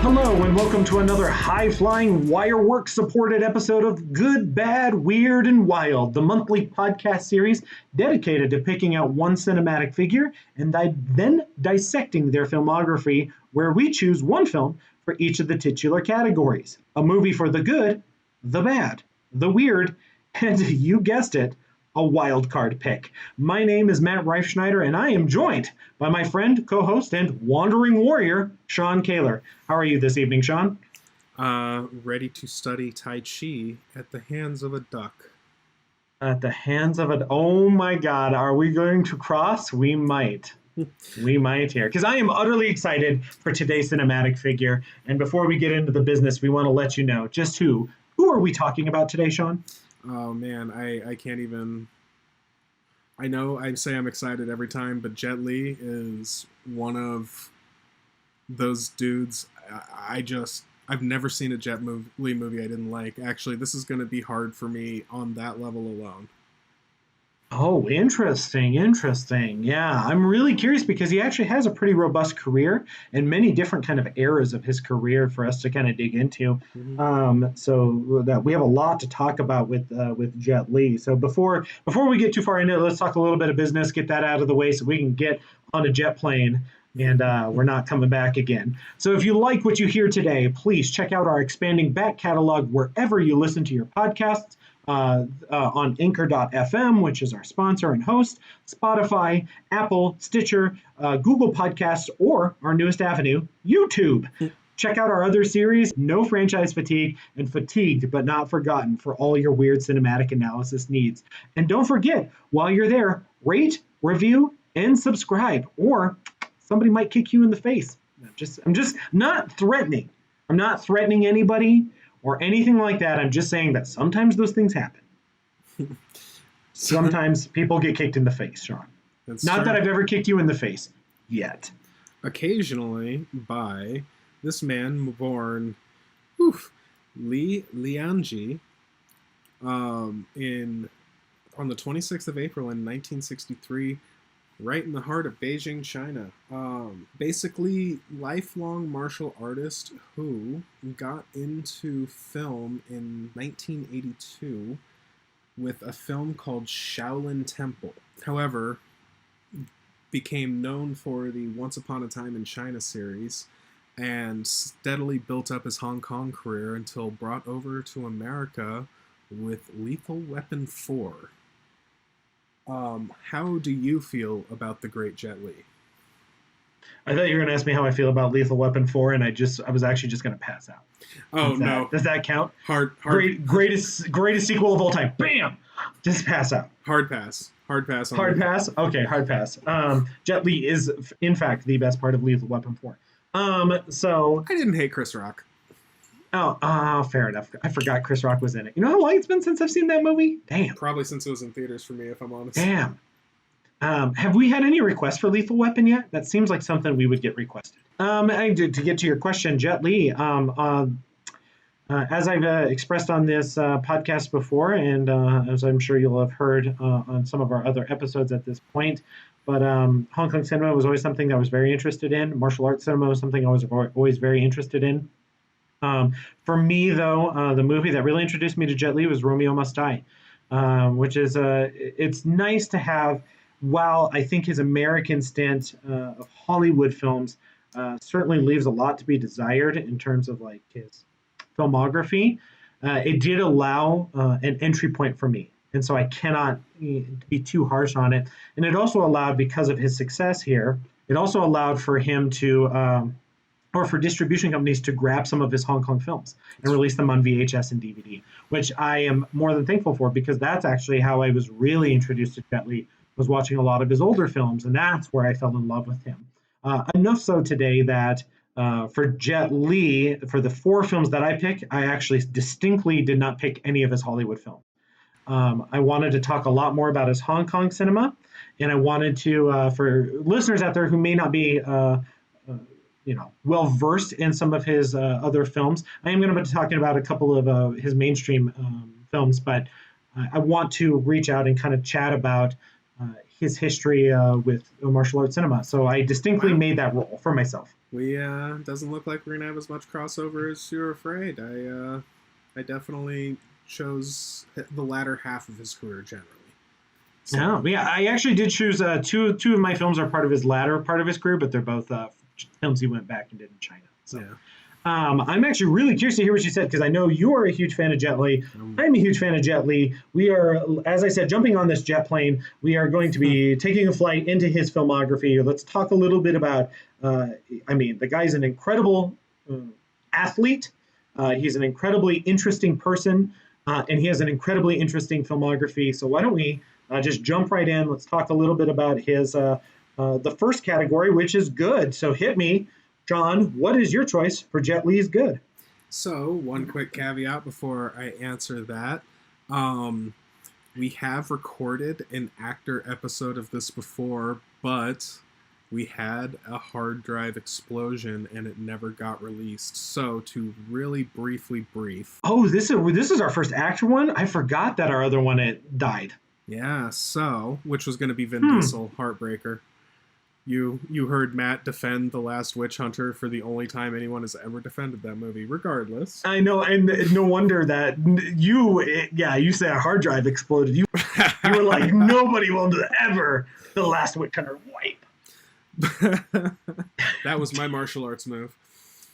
Hello and welcome to another high-flying, wirework-supported episode of Good, Bad, Weird, and Wild, the monthly podcast series dedicated to picking out one cinematic figure and then dissecting their filmography, where we choose one film for each of the titular categories. A movie for the good, the bad, the weird, and you guessed it, a wild card pick. My name is Matt Reifschneider, and I am joined by my friend, co-host, and wandering warrior, Sean Caylor. How are you this evening, Sean? Ready to study Tai Chi at the hands of a duck. At the hands of a... Oh my God, are we going to cross? We might. We might here. Because I am utterly excited for today's cinematic figure. And before we get into the business, we want to let you know just who are we talking about today, Sean? Oh man, I can't even... I know I say I'm excited every time, but Jet Li is one of those dudes. I've never seen a Jet Li movie I didn't like. Actually, this is going to be hard for me on that level alone. Oh, interesting. Yeah, I'm really curious because he actually has a pretty robust career and many different kind of eras of his career for us to kind of dig into. So that we have a lot to talk about with Jet Li. So before we get too far into it, let's talk a little bit of business, get that out of the way so we can get on a jet plane and we're not coming back again. So if you like what you hear today, please check out our expanding back catalog wherever you listen to your podcasts. On Anchor.fm, which is our sponsor and host, Spotify, Apple, Stitcher, Google Podcasts, or our newest avenue, YouTube. Check out our other series, No Franchise Fatigue, and Fatigued But Not Forgotten, for all your weird cinematic analysis needs. And don't forget, while you're there, rate, review, and subscribe, or somebody might kick you in the face. I'm just not threatening. I'm not threatening anybody or anything like that. I'm just saying that sometimes those things happen. Sometimes people get kicked in the face, Sean. Not that I've ever kicked you in the face yet. Occasionally by this man born Liangji on the 26th of April in 1963, right in the heart of Beijing, China. Basically, lifelong martial artist who got into film in 1982 with a film called Shaolin Temple. However, became known for the Once Upon a Time in China series and steadily built up his Hong Kong career until brought over to America with Lethal Weapon 4. How do you feel about the great Jet Li? I thought you were going to ask me how I feel about Lethal Weapon 4, and I was actually just going to pass out. No. Does that count? Hard. Greatest sequel of all time. Bam! Just pass out. Hard pass. Hard pass. Okay, hard pass. Jet Li is, in fact, the best part of Lethal Weapon 4. So I didn't hate Chris Rock. Oh, fair enough. I forgot Chris Rock was in it. You know how long it's been since I've seen that movie? Damn. Probably since it was in theaters for me, if I'm honest. Damn. Have we had any requests for Lethal Weapon yet? That seems like something we would get requested. To get to your question, Jet Li, as I've expressed on this podcast before, and as I'm sure you'll have heard on some of our other episodes at this point, but Hong Kong cinema was always something I was very interested in. Martial arts cinema was something I was always very interested in. For me, though, the movie that really introduced me to Jet Li was Romeo Must Die, which is it's nice to have. While I think his American stint of Hollywood films certainly leaves a lot to be desired in terms of like his filmography, it did allow an entry point for me, and so I cannot be too harsh on it. And it also allowed, because of his success here, it also allowed for him to. Or for distribution companies to grab some of his Hong Kong films and release them on VHS and DVD, which I am more than thankful for, because that's actually how I was really introduced to Jet Li, was watching a lot of his older films, and that's where I fell in love with him. Enough so today that for Jet Li, for the 4 films that I pick, I actually distinctly did not pick any of his Hollywood films. I wanted to talk a lot more about his Hong Kong cinema, and I wanted to, for listeners out there who may not be well versed in some of his other films, I am going to be talking about a couple of his mainstream films, but I want to reach out and kind of chat about his history with martial arts cinema. So I distinctly made that role for myself. Doesn't look like we're gonna have as much crossover as you were afraid. I definitely chose the latter half of his career generally. So. Yeah, I actually did choose two of my films are part of his latter part of his career, but they're both films he went back and did in China. So. Yeah. I'm actually really curious to hear what you said because I know you are a huge fan of Jet Li. I'm a huge fan of Jet Li. We are, as I said, jumping on this jet plane. We are going to be taking a flight into his filmography. Let's talk a little bit about, the guy's an incredible athlete. He's an incredibly interesting person, and he has an incredibly interesting filmography. So why don't we just jump right in? Let's talk a little bit about his the first category, which is good. So hit me. John, what is your choice for Jet Li's good? So, one quick caveat before I answer that. We have recorded an actor episode of this before, but we had a hard drive explosion and it never got released. So, to really briefly brief. Oh, this is our first actor one? I forgot that our other one it died. Yeah, so, which was going to be Vin Diesel, Heartbreaker. You heard Matt defend The Last Witch Hunter for the only time anyone has ever defended that movie, regardless. I know, and no wonder that you said a hard drive exploded. You were like, nobody will ever The Last Witch Hunter wipe. That was my martial arts move.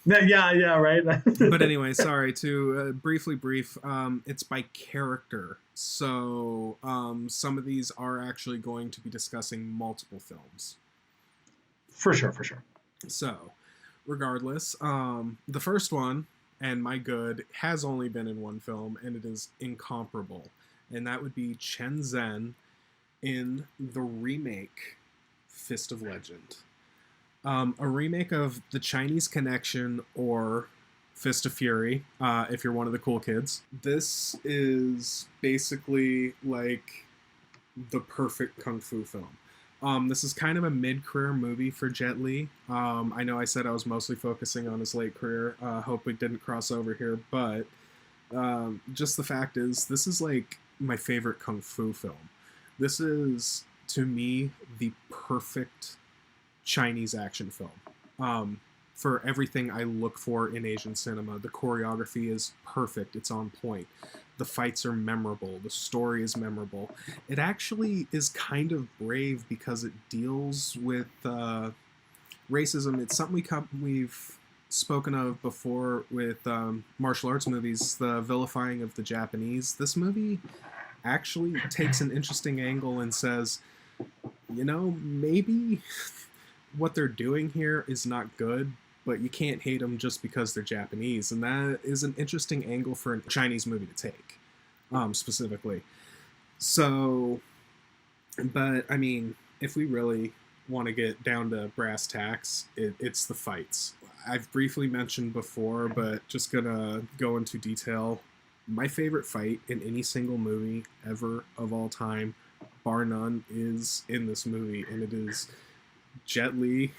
Yeah, right. But anyway, sorry, to briefly brief, it's by character. So some of these are actually going to be discussing multiple films. For sure. So, regardless, the first one, and my good, has only been in one film, and it is incomparable. And that would be Chen Zhen in the remake Fist of Legend. A remake of The Chinese Connection or Fist of Fury, if you're one of the cool kids. This is basically like the perfect kung fu film. This is kind of a mid-career movie for Jet Li. I know I said I was mostly focusing on his late career. Hope we didn't cross over here, but just the fact is, this is like my favorite kung fu film. This is, to me, the perfect Chinese action film. For everything I look for in Asian cinema. The choreography is perfect. It's on point. The fights are memorable. The story is memorable. It actually is kind of brave because it deals with racism. It's something we've spoken of before with martial arts movies, the vilifying of the Japanese. This movie actually takes an interesting angle and says, maybe what they're doing here is not good, but you can't hate them just because they're Japanese. And that is an interesting angle for a Chinese movie to take, specifically. So, but, if we really want to get down to brass tacks, it's the fights. I've briefly mentioned before, but just gonna go into detail. My favorite fight in any single movie ever of all time, bar none, is in this movie, and it is Jet Li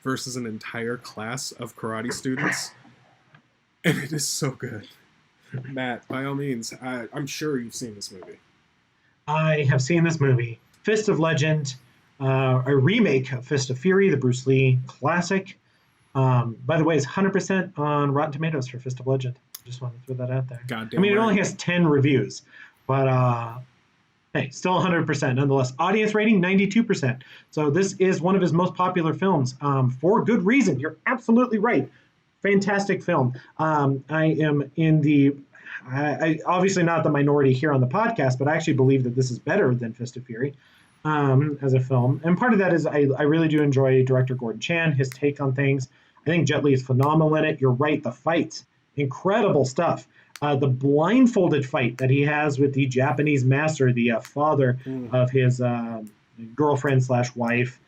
versus an entire class of karate students, and it is so good. Matt, by all means, I'm sure you've seen this movie. I have seen this movie. Fist of Legend, a remake of Fist of Fury, the Bruce Lee classic. By the way, it's 100% on Rotten Tomatoes for Fist of Legend. Just want to throw that out there. Goddamn it only has 10 reviews, but hey, still 100% nonetheless. Audience rating, 92%. So this is one of his most popular films, for good reason. You're absolutely right. Fantastic film. I am I obviously not the minority here on the podcast, but I actually believe that this is better than Fist of Fury as a film. And part of that is I really do enjoy director Gordon Chan, his take on things. I think Jet Li is phenomenal in it. You're right, the fights, incredible stuff. The blindfolded fight that he has with the Japanese master, the father of his girlfriend / wife,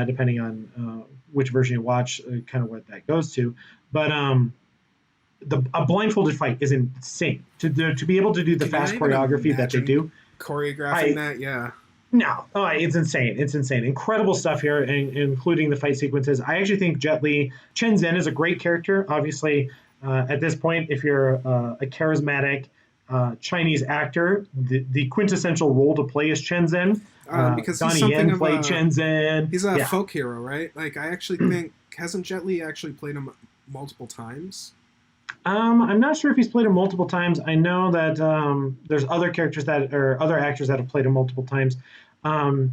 depending on which version you watch, kind of what that goes to. But a blindfolded fight is insane. To be able to do the fast choreography that they do. Choreographing that, yeah. No, it's insane. It's insane. Incredible stuff here, including the fight sequences. I actually think Chen Zhen is a great character. Obviously, at this point, if you're a charismatic Chinese actor, the quintessential role to play is Chen Zhen. Because he's Donnie something Yen of played a Chen Zhen. he's a Yeah. folk hero, right? Like I actually think hasn't Jet Li actually played him multiple times? I'm not sure if he's played him multiple times. I know that there's other characters that or other actors that have played him multiple times. Um,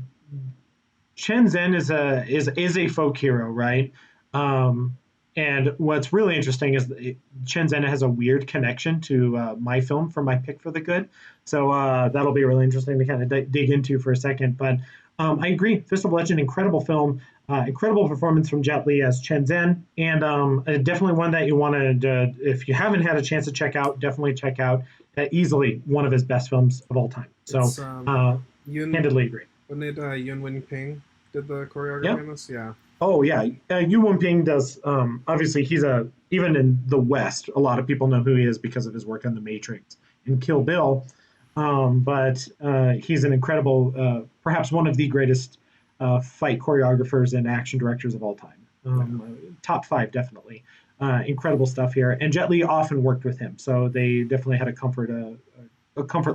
Chen Zhen is a folk hero, right? Um, and what's really interesting is that Chen Zhen has a weird connection to my film for my pick for the good. So that'll be really interesting to kind of dig into for a second. But I agree, Fist of Legend, incredible film, incredible performance from Jet Li as Chen Zhen, and definitely one that you want to, if you haven't had a chance to check out, definitely check out. Easily one of his best films of all time. So It's Yun. handedly agree. Wasn't it Yun Wen Ping did the choreography Yep. on this? Yeah. Oh yeah, Yu Wenping does. Obviously, he's even in the West, a lot of people know who he is because of his work on The Matrix and Kill Bill. But he's an incredible, perhaps one of the greatest fight choreographers and action directors of all time. Top five, definitely. Incredible stuff here. And Jet Li often worked with him, so they definitely had a comfort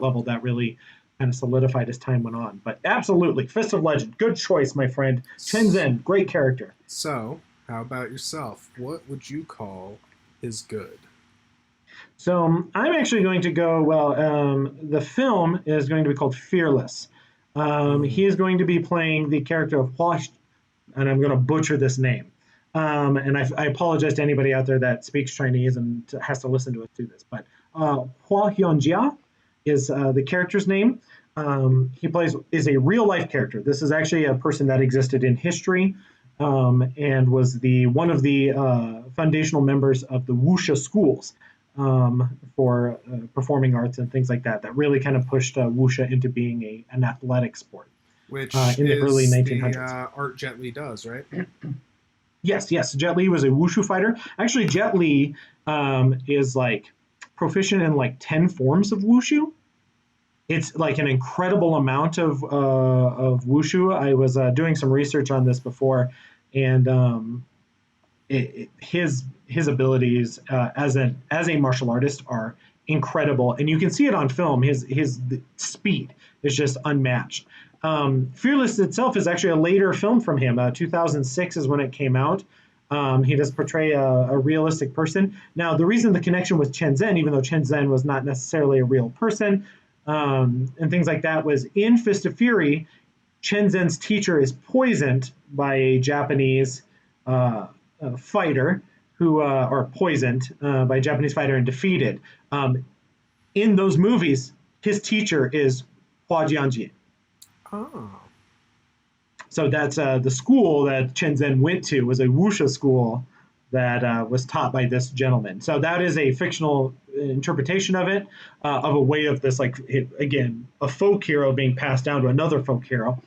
level that really kind of solidified as time went on. But absolutely, Fist of Legend, good choice, my friend. Chen Zhen, great character. So, how about yourself? What would you call his good? So I'm actually going to go, the film is going to be called Fearless. He is going to be playing the character of Hua, and I'm going to butcher this name. And I apologize to anybody out there that speaks Chinese and has to listen to us do this. But Hua Hyunjia is the character's name. He is a real life character. This is actually a person that existed in history and was one of the foundational members of the wuxia schools for performing arts and things like that. That really kind of pushed wuxia into being an athletic sport. Which in the early 1900s. The art Jet Li does, right? Yes. Jet Li was a wushu fighter. Actually, Jet Li is like proficient in like 10 forms of wushu. It's like an incredible amount of wushu. I was doing some research on this before, and his abilities as a martial artist are incredible, and you can see it on film. His speed is just unmatched. Fearless itself is actually a later film from him. 2006 is when it came out. He does portray a realistic person. Now, the reason the connection with Chen Zhen, even though Chen Zhen was not necessarily a real person, and things like that, was in Fist of Fury, Chen Zhen's teacher is poisoned by a Japanese fighter or poisoned by a Japanese fighter and defeated. In those movies, his teacher is Hua Jianjie. Oh. So that's the school that Chen Zhen went to was a wuxia school that was taught by this gentleman. So that is a fictional interpretation of it, of a way of this, like, again, a folk hero being passed down to another folk hero.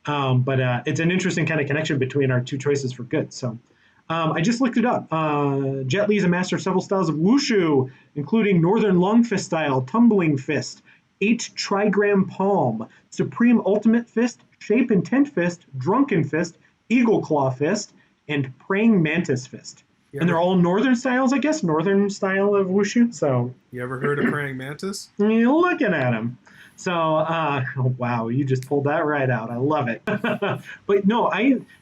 But it's an interesting kind of connection between our two choices for good. So I just looked it up. Jet Li is a master of several styles of wushu, including Northern Long Fist style, Tumbling Fist, 8 Trigram Palm, Supreme Ultimate Fist, Shape Intent Fist, Drunken Fist, Eagle Claw Fist, and Praying Mantis Fist. And they're all northern styles, I guess, northern style of wushu. So you ever heard of Praying Mantis? You're looking at him. So, oh, wow, you just pulled that right out. I love it. But no,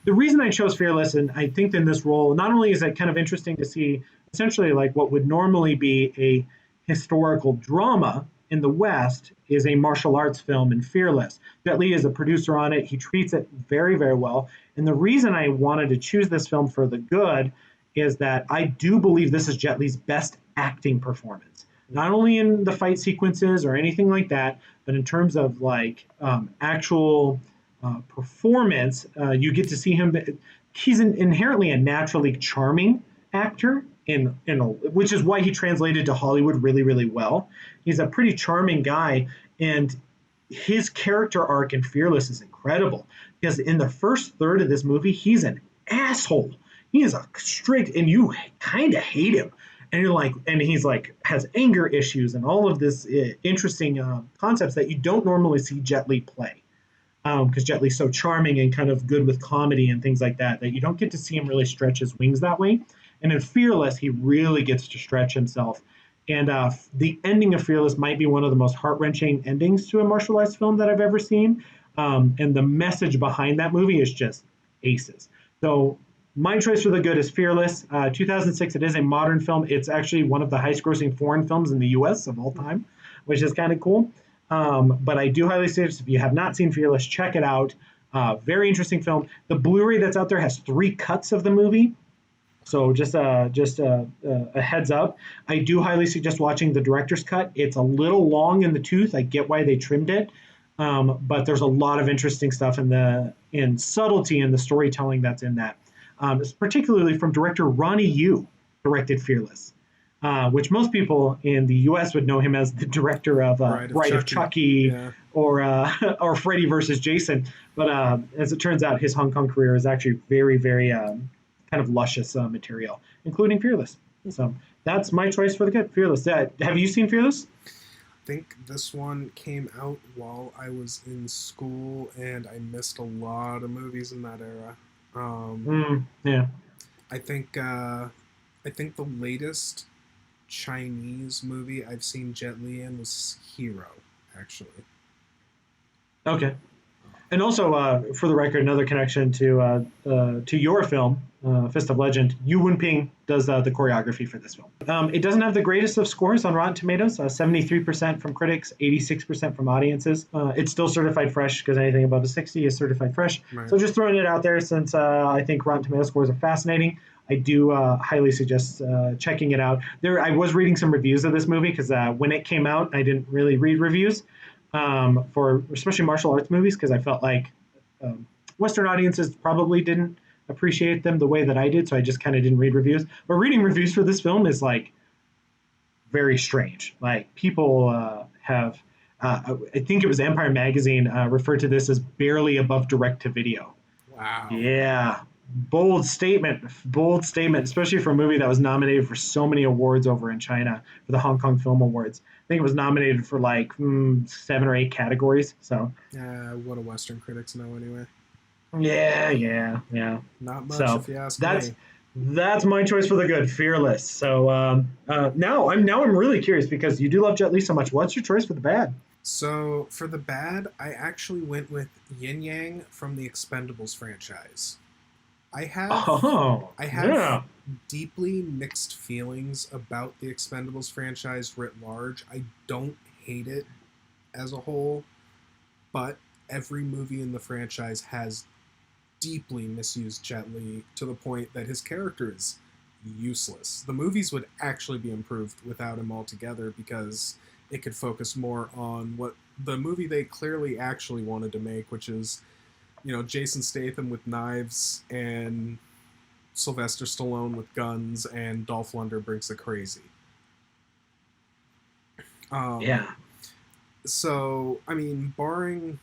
the reason I chose Fearless, and I think in this role, not only is it kind of interesting to see essentially like what would normally be a historical drama in the West, is a martial arts film in Fearless. Jet Li is a producer on it. He treats it very, very well. And the reason I wanted to choose this film for the good is that I do believe this is Jet Li's best acting performance. Not only in the fight sequences or anything like that, but in terms of like actual performance, you get to see him. He's inherently a naturally charming actor, which is why he translated to Hollywood really, really well. He's a pretty charming guy, and his character arc in Fearless is incredible because in the first third of this movie, he's an asshole. He is a strict, and you kind of hate him. And you're like, and he's like has anger issues and all of this interesting concepts that you don't normally see Jet Li play, because Jet Li's so charming and kind of good with comedy and things like that you don't get to see him really stretch his wings that way. And in Fearless, he really gets to stretch himself. And the ending of Fearless might be one of the most heart-wrenching endings to a martial arts film that I've ever seen. And the message behind that movie is just aces. So my choice for the good is Fearless. 2006. It is a modern film. It's actually one of the highest-grossing foreign films in the U.S. of all time, which is kind of cool. But I do highly suggest if you have not seen Fearless, check it out. Very interesting film. The Blu-ray that's out there has 3 cuts of the movie. So just a heads up. I do highly suggest watching the director's cut. It's a little long in the tooth. I get why they trimmed it, but there's a lot of interesting stuff in subtlety in the storytelling that's in that. Particularly from director Ronnie Yu, directed Fearless, which most people in the U.S. would know him as the director of Bride of Chucky, yeah. or Freddy versus Jason. But as it turns out, his Hong Kong career is actually very, very kind of luscious material, including Fearless. So that's my choice for the good, Fearless. Have you seen Fearless? I think this one came out while I was in school, and I missed a lot of movies in that era. Yeah. I think the latest Chinese movie I've seen Jet Li in was Hero, actually. Okay. And also, for the record, another connection to your film, Fist of Legend. Yu Wenping does the choreography for this film. It doesn't have the greatest of scores on Rotten Tomatoes, 73% from critics, 86% from audiences. It's still certified fresh because anything above a 60 is certified fresh. Right. So just throwing it out there since I think Rotten Tomatoes scores are fascinating. I do highly suggest checking it out. I was reading some reviews of this movie because when it came out, I didn't really read reviews. For especially martial arts movies, because I felt like Western audiences probably didn't appreciate them the way that I did, so I just kind of didn't read reviews. But reading reviews for this film is like very strange. Like people have, I think it was Empire Magazine referred to this as barely above direct-to-video. Wow. Yeah. Bold statement, especially for a movie that was nominated for so many awards over in China for the Hong Kong Film Awards. I think it was nominated for like 7 or 8 categories. So, what do Western critics know anyway? Yeah. Not much, if you ask me. That's my choice for the good, Fearless. So now I'm really curious because you do love Jet Li so much. What's your choice for the bad? So for the bad, I actually went with Yin Yang from the Expendables franchise. I have deeply mixed feelings about the Expendables franchise writ large. I don't hate it as a whole, but every movie in the franchise has deeply misused Jet Li to the point that his character is useless. The movies would actually be improved without him altogether because it could focus more on what the movie they clearly actually wanted to make, which is Jason Statham with knives and Sylvester Stallone with guns and Dolph Lundgren brings the crazy. Yeah. So, I mean, barring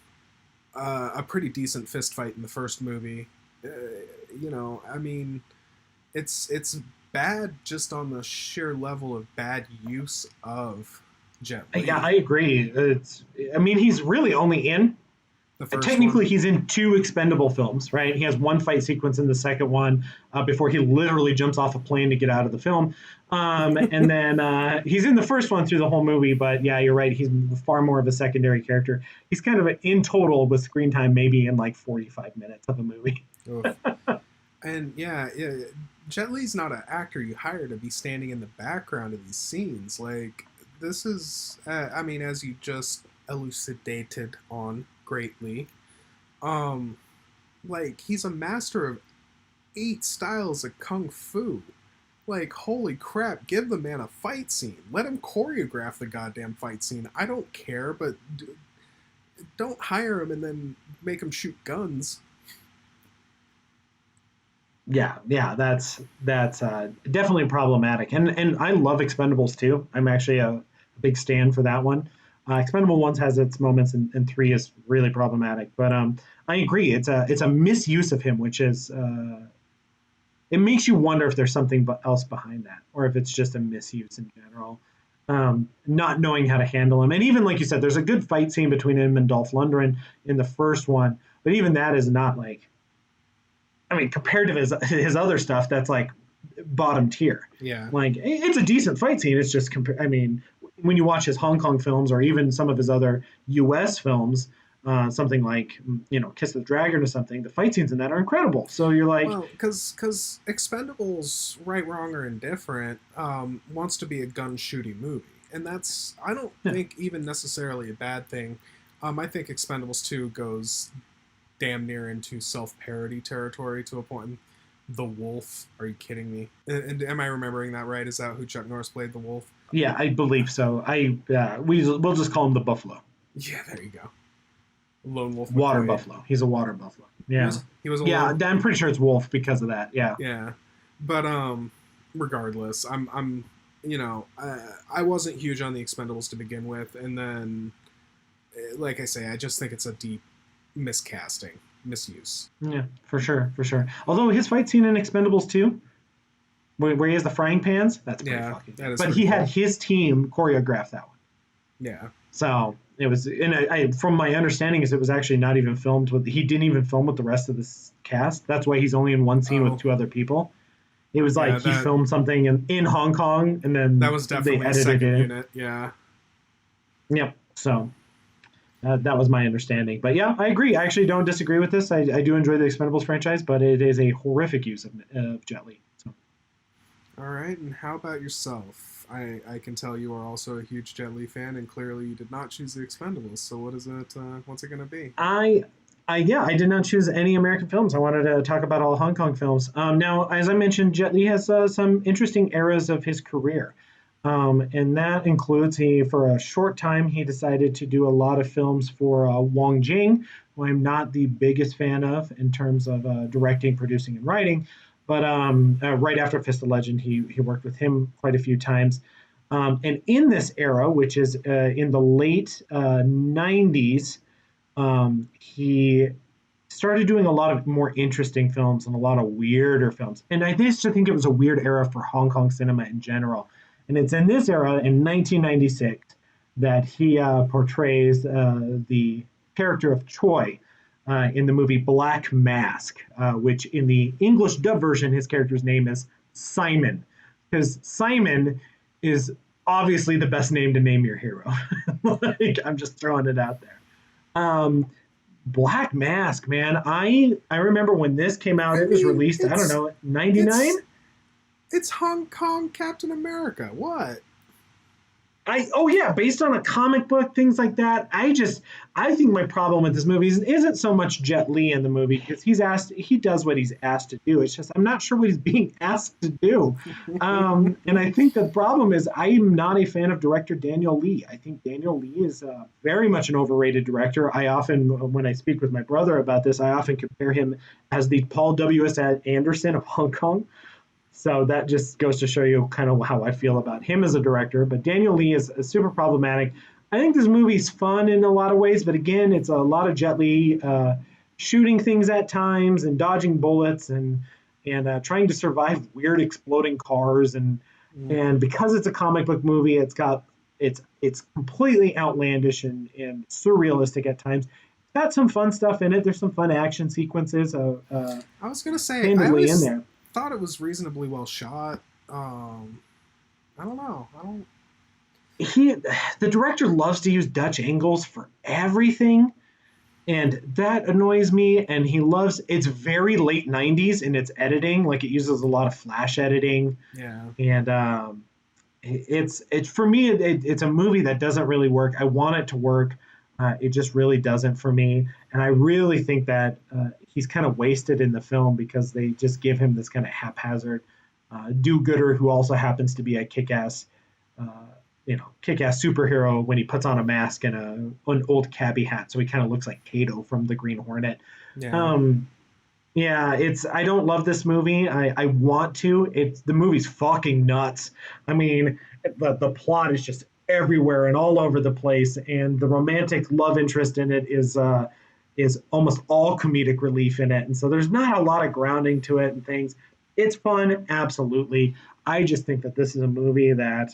a pretty decent fist fight in the first movie, I mean, it's bad just on the sheer level of bad use of Jet Li. Yeah, I agree. He's really only in. Technically, he's in 2 Expendable films, right? He has one fight sequence in the second one before he literally jumps off a plane to get out of the film. And then he's in the first one through the whole movie. But yeah, you're right. He's far more of a secondary character. He's kind of in total with screen time maybe in like 45 minutes of a movie. And yeah, Jet Li's not an actor you hire to be standing in the background of these scenes. Like, this is, as you just elucidated on greatly, he's a master of 8 styles of kung fu. Like, holy crap, give the man a fight scene. Let him choreograph the goddamn fight scene. I don't care, but don't hire him and then make him shoot guns. Yeah, that's definitely problematic. And I love Expendables too. I'm actually a big stand for that one. Expendable 1 has its moments, and 3 is really problematic. But I agree, it's a misuse of him, which is it makes you wonder if there's something else behind that, or if it's just a misuse in general. Not knowing how to handle him, and even like you said, there's a good fight scene between him and Dolph Lundgren in the first one, but even that is not like, compared to his other stuff, that's like bottom tier. Yeah, like it's a decent fight scene. It's just when you watch his Hong Kong films or even some of his other U.S. films, something like, Kiss of the Dragon or something, the fight scenes in that are incredible. So you're like, well, because Expendables, right, wrong, or indifferent, wants to be a gun shooting movie, and that's, I don't think, even necessarily a bad thing. I think Expendables 2 goes damn near into self-parody territory to a point. The Wolf, are you kidding me? And am I remembering that right? Is that who Chuck Norris played, the Wolf? yeah, I believe so. We'll just call him the Buffalo. Yeah, there you go. Lone Wolf Water McQuaid. Buffalo. He's a water buffalo. Yeah. He was a yeah, little... I'm pretty sure it's Wolf because of that. Yeah. Yeah. But regardless, I'm I wasn't huge on the Expendables to begin with, and then, like I say, I just think it's a deep miscasting, misuse. Yeah, for sure. Although his fight scene in Expendables 2, where he has the frying pans, that's pretty fucking good. But he had his team choreograph that one. Yeah. So it was, and from my understanding, is it was actually not even filmed with. He didn't even film with the rest of the cast. That's why he's only in one scene with two other people. It was like he filmed something in Hong Kong, and then that was definitely a second unit. Yeah. Yep. So that was my understanding. But yeah, I agree. I actually don't disagree with this. I do enjoy the Expendables franchise, but it is a horrific use of Jet Li. So. All right, and how about yourself? I can tell you are also a huge Jet Li fan, and clearly you did not choose the Expendables. So what is it? What's it going to be? I did not choose any American films. I wanted to talk about all Hong Kong films. Now, as I mentioned, Jet Li has some interesting eras of his career. And that includes for a short time, he decided to do a lot of films for Wong Jing, who I'm not the biggest fan of in terms of directing, producing, and writing. But right after Fist of Legend, he worked with him quite a few times. And in this era, which is in the late 90s, he started doing a lot of more interesting films and a lot of weirder films. And I used to think it was a weird era for Hong Kong cinema in general. And it's in this era, in 1996, that he portrays the character of Choi in the movie Black Mask, which in the English dub version, his character's name is Simon. Because Simon is obviously the best name to name your hero. I'm just throwing it out there. Black Mask, man. I remember when this came out, it was released, I don't know, 99? It's Hong Kong Captain America. What? Based on a comic book, things like that. I think my problem with this movie isn't so much Jet Li in the movie, because he does what he's asked to do. It's just I'm not sure what he's being asked to do. And I think the problem is I'm not a fan of director Daniel Lee. I think Daniel Lee is very much an overrated director. I often, when I speak with my brother about this, I often compare him as the Paul W.S. Anderson of Hong Kong. So that just goes to show you kind of how I feel about him as a director. But Daniel Lee is super problematic. I think this movie's fun in a lot of ways, but again, it's a lot of Jet Li shooting things at times and dodging bullets and trying to survive weird exploding cars. And because it's a comic book movie, it's completely outlandish and surrealistic at times. It's got some fun stuff in it. There's some fun action sequences. I was going to say, in there. Thought it was reasonably well shot. I don't know. The director loves to use Dutch angles for everything, and that annoys me. And it's very late 90s in its editing. Like, it uses a lot of flash editing. Yeah. And it's for me, it's a movie that doesn't really work. I want it to work. It just really doesn't for me. And I really think that he's kind of wasted in the film because they just give him this kind of haphazard do-gooder who also happens to be a kick-ass superhero when he puts on a mask and an old cabbie hat. So he kind of looks like Kato from the Green Hornet. Yeah. I don't love this movie. I want to. The movie's fucking nuts. I mean, the plot is just everywhere and all over the place, and the romantic love interest in it is almost all comedic relief in it, and so there's not a lot of grounding to it and things. It's fun, absolutely. I just think that this is a movie that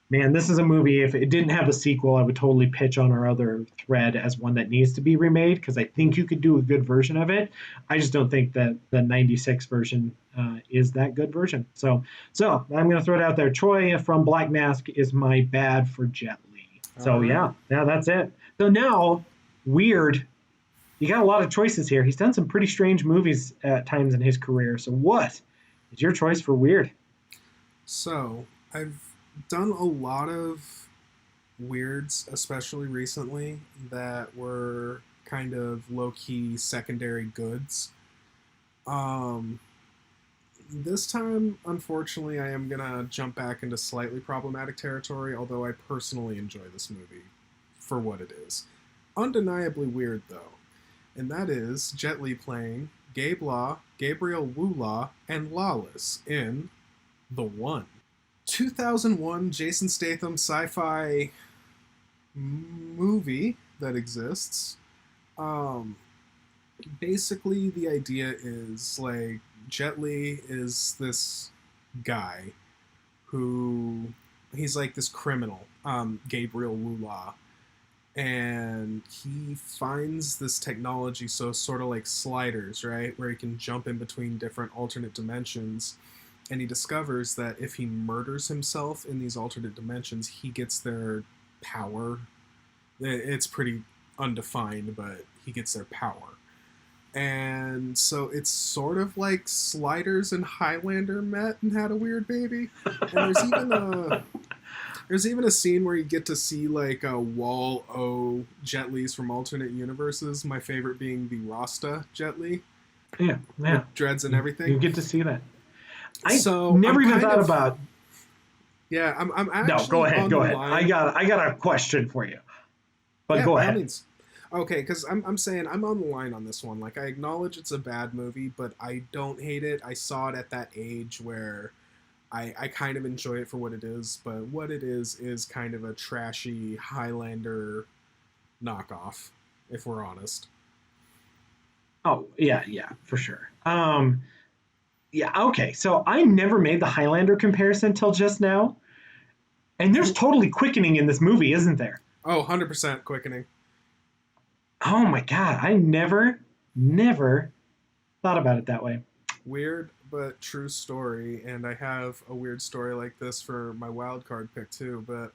this is a movie, if it didn't have a sequel, I would totally pitch on our other thread as one that needs to be remade, because I think you could do a good version of it. I just don't think that the 96 version is that good version. So I'm going to throw it out there. Choi from Black Mask is my bad for Jet Li. So, yeah, that's it. So now, Weird, you got a lot of choices here. He's done some pretty strange movies at times in his career. So what is your choice for Weird? So I've done a lot of weirds, especially recently, that were kind of low-key secondary goods. Um, this time, unfortunately, I am gonna jump back into slightly problematic territory, although I personally enjoy this movie for what it is. Undeniably weird, though, and that is Jet Li playing Gabe Law, Gabriel Wu Law, and Lawless in The One. 2001 Jason Statham sci-fi movie that exists. Um, Basically, the idea is like Jet Li is this guy who he's like this criminal, Gabriel Wu Law, and he finds this technology, so sort of like sliders, right, where he can jump in between different alternate dimensions, and he discovers that if he murders himself in these alternate dimensions, he gets their power. It's pretty undefined, but he gets their power. And so it's sort of like Sliders and Highlander met and had a weird baby. And there's even a scene where you get to see like a Wall O Jet Li's from alternate universes. My favorite being the Rasta Jet Li. Yeah. With dreads and everything. You get to see that. So never even thought about. Yeah, I'm actually. No, go ahead. I got a question for you. But go ahead. Okay, because I'm saying I'm on the line on this one. Like, I acknowledge it's a bad movie, but I don't hate it. I saw it at that age where I kind of enjoy it for what it is, but what it is kind of a trashy Highlander knockoff, if we're honest. Oh, yeah, for sure. Yeah, okay. So I never made the Highlander comparison till just now. And there's totally quickening in this movie, isn't there? Oh, 100% quickening. Oh my God. I never thought about it that way. Weird, but true story. And I have a weird story like this for my wild card pick too. But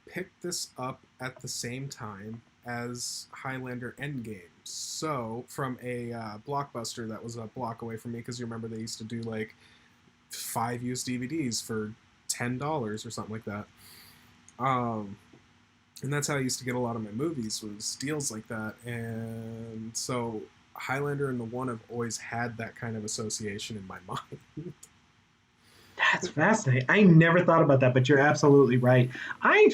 picked this up at the same time as Highlander Endgame. So from a Blockbuster that was a block away from me, because you remember they used to do like 5 used DVDs for $10 or something like that. And that's how I used to get a lot of my movies, was deals like that. And so Highlander and The One have always had that kind of association in my mind. That's fascinating. I never thought about that, but you're absolutely right. I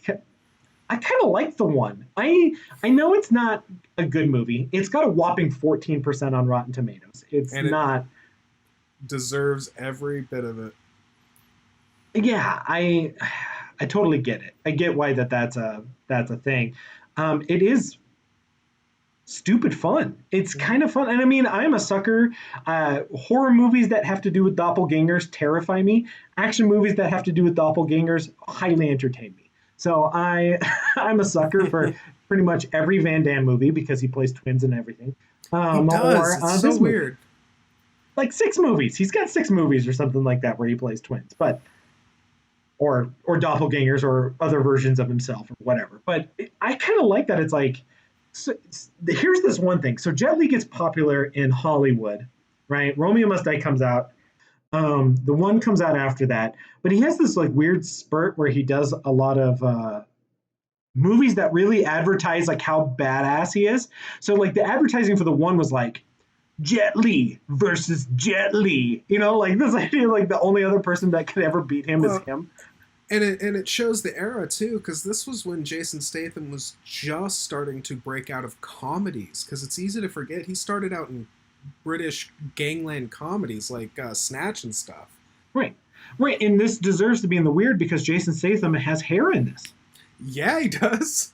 kind of like The One. I know it's not a good movie. It's got a whopping 14% on Rotten Tomatoes. It's not. It deserves every bit of it. Yeah, I totally get it. I get why that's a thing. It is stupid fun. It's kind of fun. And I mean, I'm a sucker. Horror movies that have to do with doppelgangers terrify me. Action movies that have to do with doppelgangers highly entertain me. So I'm a sucker for pretty much every Van Damme movie because he plays twins and everything. He does. It's so weird. Like 6 movies. He's got 6 movies or something like that where he plays twins. But or doppelgangers or other versions of himself or whatever. But I kind of like that. It's like, so here's this one thing. So Jet Li gets popular in Hollywood, right? Romeo Must Die comes out. The One comes out after that. But he has this like weird spurt where he does a lot of movies that really advertise like how badass he is. So like the advertising for The One was like, Jet Li versus Jet Li. You know, like this idea like the only other person that could ever beat him is him. And it shows the era, too, because this was when Jason Statham was just starting to break out of comedies. Because it's easy to forget, he started out in British gangland comedies like Snatch and stuff. Right. And this deserves to be in the weird because Jason Statham has hair in this. Yeah, he does.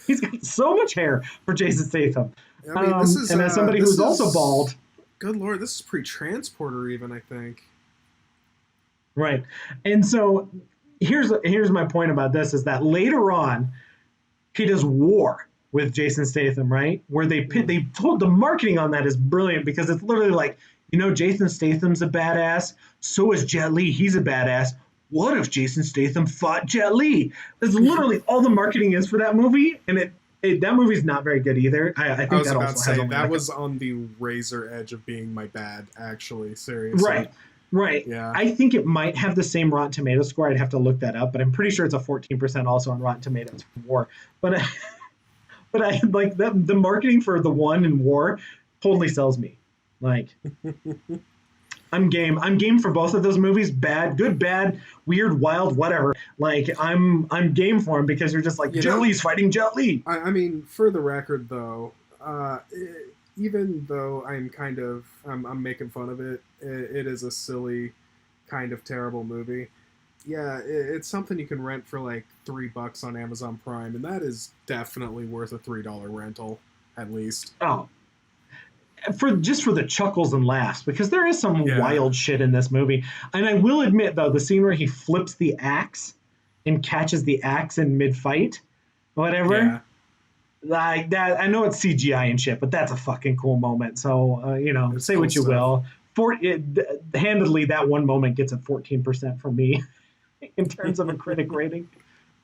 He's got so much hair for Jason Statham. I mean, this is, and as somebody who's also bald. Good Lord, this is pre-Transporter even, I think. Right. And so here's my point about this is that later on, he does War with Jason Statham, right? Where they told the marketing on that is brilliant because it's literally like, you know, Jason Statham's a badass. So is Jet Li. He's a badass. what if Jason Statham fought Jet Li? That's literally all the marketing is for that movie, and that movie's not very good either. I I think was that about also to has say only that like was on the razor edge of being my bad, actually. Seriously. right. Right. Yeah. I think it might have the same Rotten Tomatoes score. I'd have to look that up, but I'm pretty sure it's a 14% also on Rotten Tomatoes for War. But but I like that the marketing for the one in War totally sells me. Like I'm game. I'm game for both of those movies. Bad, good, bad, weird, wild, whatever. Like I'm game for them because you're just like You Jet know, Li's fighting Jet Li. I mean, for the record, though, even though I'm making fun of it is a silly, kind of terrible movie. Yeah, it's something you can rent for like $3 on Amazon Prime, and that is definitely worth a $3 rental, at least. Oh, for the chuckles and laughs because there is some Yeah, wild shit in this movie. And I will admit though, the scene where he flips the axe and catches the axe in mid fight, whatever, yeah, like that. I know it's CGI and shit, but that's a fucking cool moment. So it's say cool what you stuff. will. Handedly, that one moment gets a 14% from me in terms of a critic rating.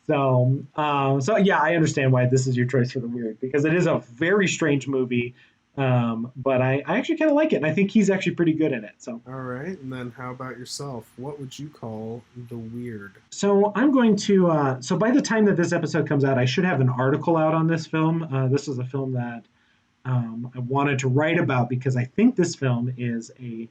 So yeah, I understand why this is your choice for the weird because it is a very strange movie. But I actually kind of like it, and I think he's actually pretty good in it. So All right, and then how about yourself? What would you call the weird? so I'm going to. So by the time that this episode comes out, I should have an article out on this film. This is a film that I wanted to write about because I think this film is a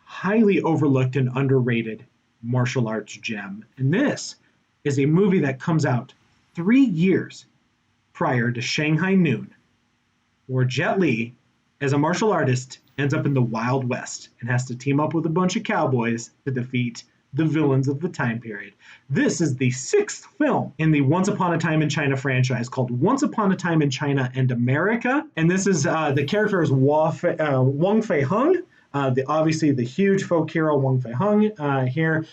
highly overlooked and underrated martial arts gem. And this is a movie that comes out 3 years prior to Shanghai Noon, where Jet Li, as a martial artist, ends up in the Wild West and has to team up with a bunch of cowboys to defeat the villains of the time period. This is the sixth film in the Once Upon a Time in China franchise called Once Upon a Time in China and America. And this is the character is Wong Fei Hung, obviously the huge folk hero Wong Fei Hung here.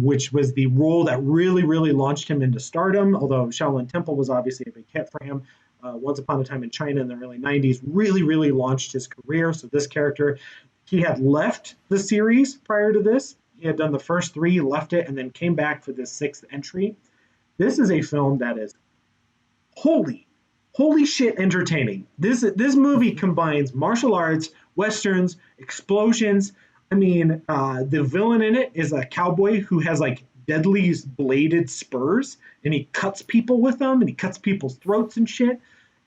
Which was the role that really, really launched him into stardom. Although Shaolin Temple was obviously a big hit for him, Once Upon a Time in China in the early 90s really, really launched his career. So this character, he had left the series prior to this. He had done the first three, left it, and then came back for this sixth entry. This is a film that is holy, holy shit entertaining. This movie combines martial arts, westerns, explosions. I mean, the villain in it is a cowboy who has like deadly bladed spurs, and he cuts people with them, and he cuts people's throats and shit.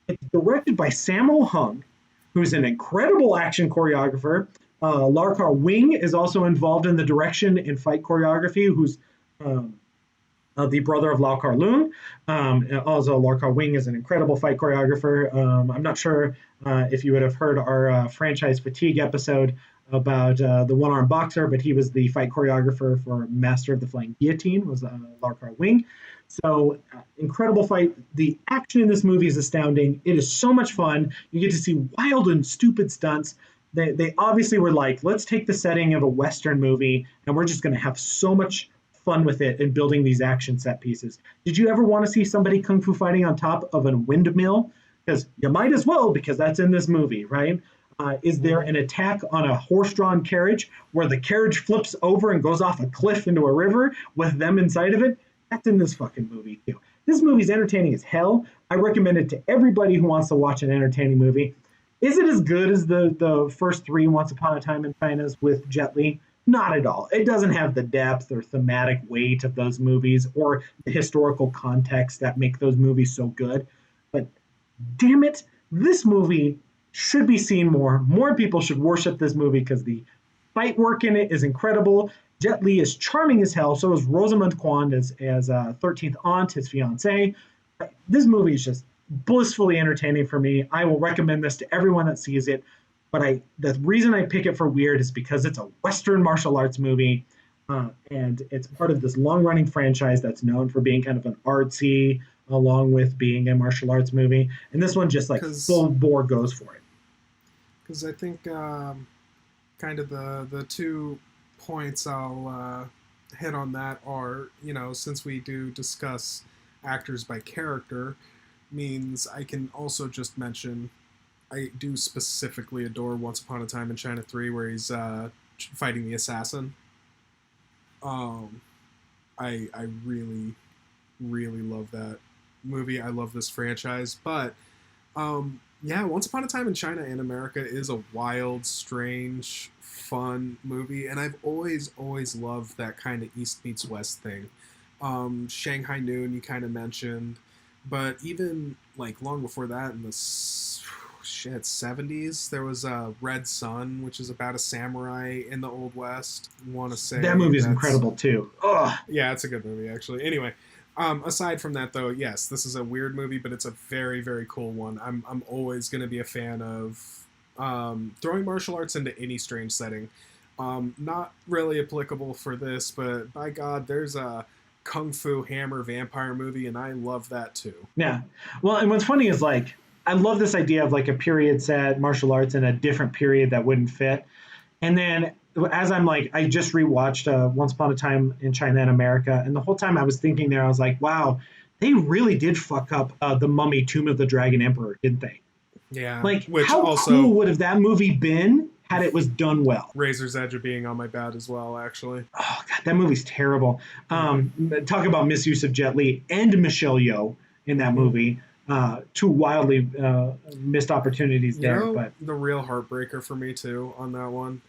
It's directed by Sammo Hung, who's an incredible action choreographer. Larkar Wing is also involved in the direction and fight choreography, who's um, the brother of Lau Kar Leung. Also, Lau Kar Wing is an incredible fight choreographer. I'm not sure if you would have heard our franchise fatigue episode about the one-armed boxer, but he was the fight choreographer for Master of the Flying Guillotine, was Lau Kar Wing. So incredible fight. The action in this movie is astounding. It is so much fun. You get to see wild and stupid stunts. They obviously were like, let's take the setting of a Western movie and we're just going to have so much fun with it in building these action set pieces. Did you ever want to see somebody kung fu fighting on top of a windmill? Because you might as well, because that's in this movie, right? Is there an attack on a horse-drawn carriage where the carriage flips over and goes off a cliff into a river with them inside of it? That's in this fucking movie too. This movie's entertaining as hell. I recommend it to everybody who wants to watch an entertaining movie. Is it as good as the first three Once Upon a Time in China's with Jet Li? Not at all. It doesn't have the depth or thematic weight of those movies or the historical context that make those movies so good. But damn it, this movie should be seen more. More people should worship this movie because the fight work in it is incredible. Jet Li is charming as hell. So is Rosamund Kwan as 13th Aunt, his fiancee. This movie is just blissfully entertaining for me. I will recommend this to everyone that sees it. But the reason I pick it for weird is because it's a Western martial arts movie, and it's part of this long-running franchise that's known for being kind of an artsy, along with being a martial arts movie. And this one just like Because full bore goes for it. I think kind of the 2 points I'll hit on that are, since we do discuss actors by character, means I can also just mention I do specifically adore Once Upon a Time in China 3, where he's fighting the assassin. Um, I really, really love that movie. I love this franchise. But yeah, Once Upon a Time in China and America is a wild, strange, fun movie, and I've always loved that kind of East meets West thing. Shanghai Noon, you kind of mentioned, but even like long before that, in the 70s, there was Red Sun, which is about a samurai in the Old West. Want to say that movie is incredible too. Ugh. Yeah, it's a good movie actually. Anyway, aside from that, though, yes, this is a weird movie, but it's a very, very cool one. I'm always going to be a fan of throwing martial arts into any strange setting. Not really applicable for this, but by God, there's a Kung Fu Hammer vampire movie, and I love that too. Yeah. Well, and what's funny is like I love this idea of like a period set martial arts in a different period that wouldn't fit. And then as I'm like, I just rewatched Once Upon a Time in China and America, and the whole time I was thinking there, I was like, wow, they really did fuck up the Mummy Tomb of the Dragon Emperor, didn't they? Yeah. Like, which how also, cool would have that movie been had it was done well? Razor's Edge of being on my bed as well, actually. Oh God, that movie's terrible. Talk about misuse of Jet Li and Michelle Yeoh in that movie. Two wildly missed opportunities there. But the real heartbreaker for me too on that one,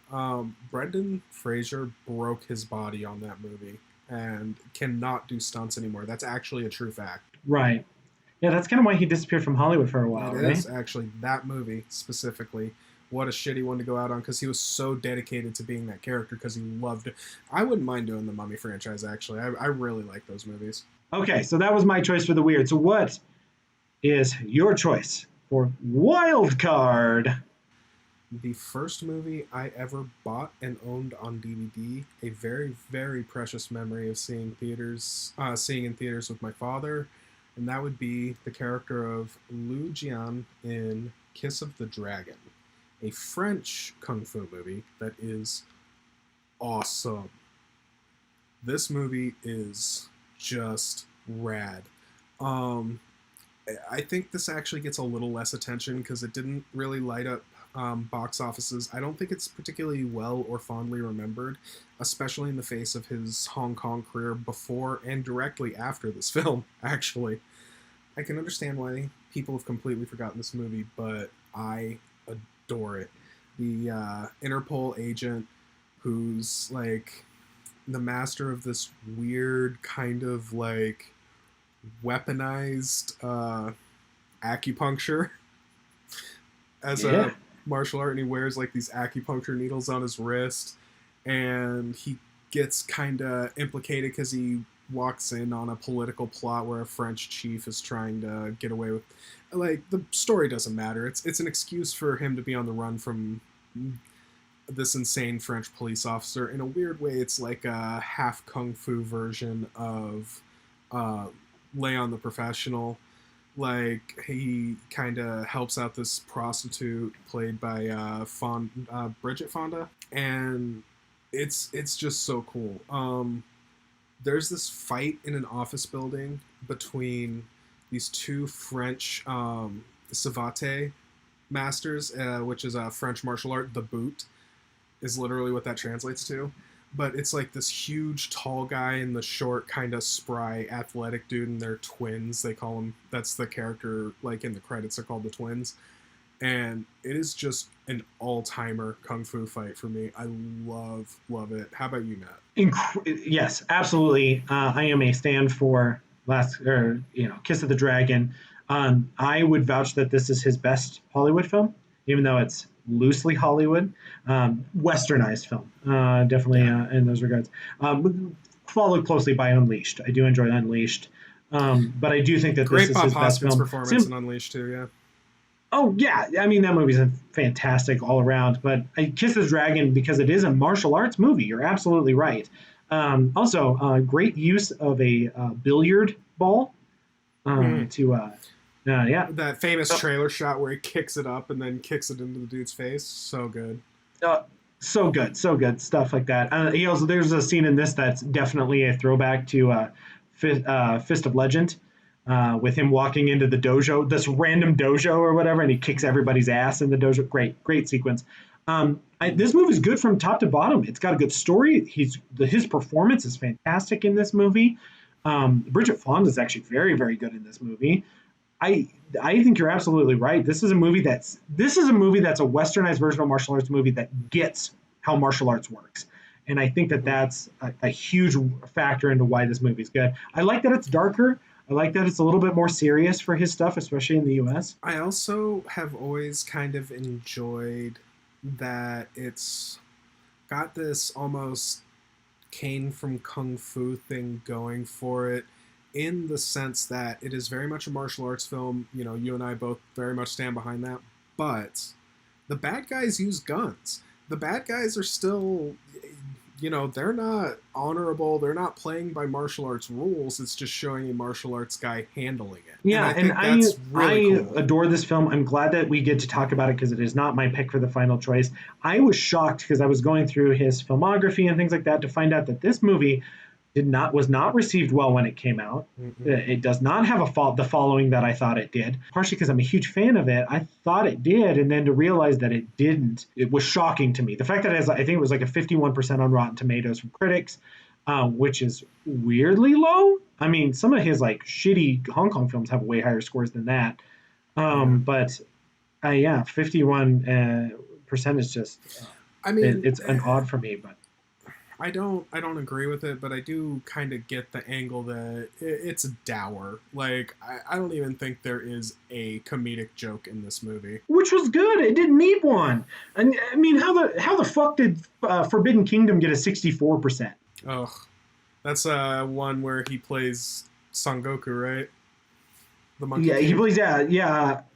Brendan Fraser broke his body on that movie and cannot do stunts anymore. That's actually a true fact. Right. Yeah, that's kind of why he disappeared from Hollywood for a while, It right? is actually that movie specifically. What a shitty one to go out on, because he was so dedicated to being that character because he loved it. I wouldn't mind doing the Mummy franchise, actually. I really like those movies. Okay, so that was my choice for the weird. So what is your choice for Wild Card? The first movie I ever bought and owned on DVD, a very, very precious memory of seeing in theaters with my father, and that would be the character of Liu Jian in Kiss of the Dragon, a French kung fu movie that is awesome. This movie is just rad. I think this actually gets a little less attention because it didn't really light up box offices. I don't think it's particularly well or fondly remembered, especially in the face of his Hong Kong career before and directly after this film, actually. I can understand why people have completely forgotten this movie, but I adore it. The Interpol agent who's like the master of this weird kind of like weaponized acupuncture as a martial art, and he wears like these acupuncture needles on his wrist, and he gets kind of implicated because he walks in on a political plot where a French chief is trying to get away with, like, the story doesn't matter. It's an excuse for him to be on the run from this insane French police officer. In a weird way, it's like a half kung fu version of Leon the Professional. Like, he kind of helps out this prostitute played by Bridget Fonda, and it's just so cool. There's this fight in an office building between these two French savate masters, which is a French martial art. The boot is literally what that translates to. But it's like this huge tall guy and the short kind of spry athletic dude, and they're twins. They call them, that's the character, like in the credits they're called the twins. And it is just an all-timer kung fu fight for me. I love it. How about you, Matt? Yes, absolutely. I am a stand for Kiss of the Dragon. I would vouch that this is his best Hollywood film, even though it's loosely Hollywood, westernized film, definitely in those regards. Followed closely by Unleashed. I do enjoy Unleashed, but I do think that this is his best film. Great Bob Hoskins performance in Unleashed too, yeah. Oh, yeah. I mean, that movie's fantastic all around. But Kiss the Dragon, because it is a martial arts movie, you're absolutely right. Also, great use of a billiard ball that famous trailer shot where he kicks it up and then kicks it into the dude's face. So good. So good. Stuff like that. There's a scene in this that's definitely a throwback to Fist of Legend. With him walking into the dojo, this random dojo or whatever, and he kicks everybody's ass in the dojo. Great sequence. This movie is good from top to bottom. It's got a good story. His performance is fantastic in this movie. Bridget Fonda is actually very, very good in this movie. I I think you're absolutely right. This is a movie that's a westernized version of martial arts movie that gets how martial arts works. And I think that that's a huge factor into why this movie is good. I like that it's darker. I like that it's a little bit more serious for his stuff, especially in the U.S. I also have always kind of enjoyed that it's got this almost Kane from Kung Fu thing going for it, in the sense that it is very much a martial arts film. You know, you and I both very much stand behind that. But the bad guys use guns. The bad guys are still, you know, they're not honorable. They're not playing by martial arts rules. It's just showing a martial arts guy handling it. Yeah, and I think that's really cool. adore this film. I'm glad that we get to talk about it because it is not my pick for the final choice. I was shocked because I was going through his filmography and things like that to find out that this movie was not received well when it came out. Mm-hmm. It does not have the following that I thought it did. Partially because I'm a huge fan of it. I thought it did, and then to realize that it didn't, it was shocking to me. The fact that I think it was like a 51% on Rotten Tomatoes from critics, which is weirdly low. I mean, some of his like shitty Hong Kong films have way higher scores than that. But 51% is just. I mean, it's an odd for me, but. I don't agree with it, but I do kind of get the angle that it's dour. Like, I don't even think there is a comedic joke in this movie. Which was good. It didn't need one. And I mean, how the fuck did Forbidden Kingdom get a 64%? Ugh. That's one where he plays Son Goku, right? The Monkey King. He plays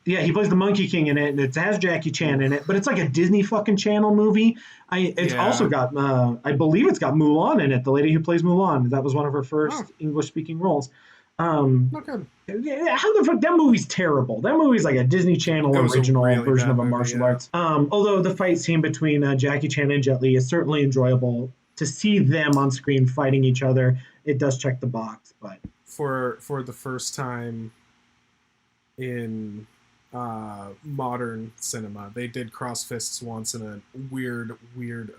he plays the Monkey King in it, and it has Jackie Chan in it, but it's like a Disney fucking Channel movie. Also got I believe it's got Mulan in it, the lady who plays Mulan. That was one of her first English speaking roles. Not good. How the fuck, that movie's terrible. That movie's like a Disney Channel original version of a martial arts. Although the fight scene between Jackie Chan and Jet Li is certainly enjoyable. To see them on screen fighting each other, it does check the box. But for the first time in modern cinema, they did cross fists once in a weird,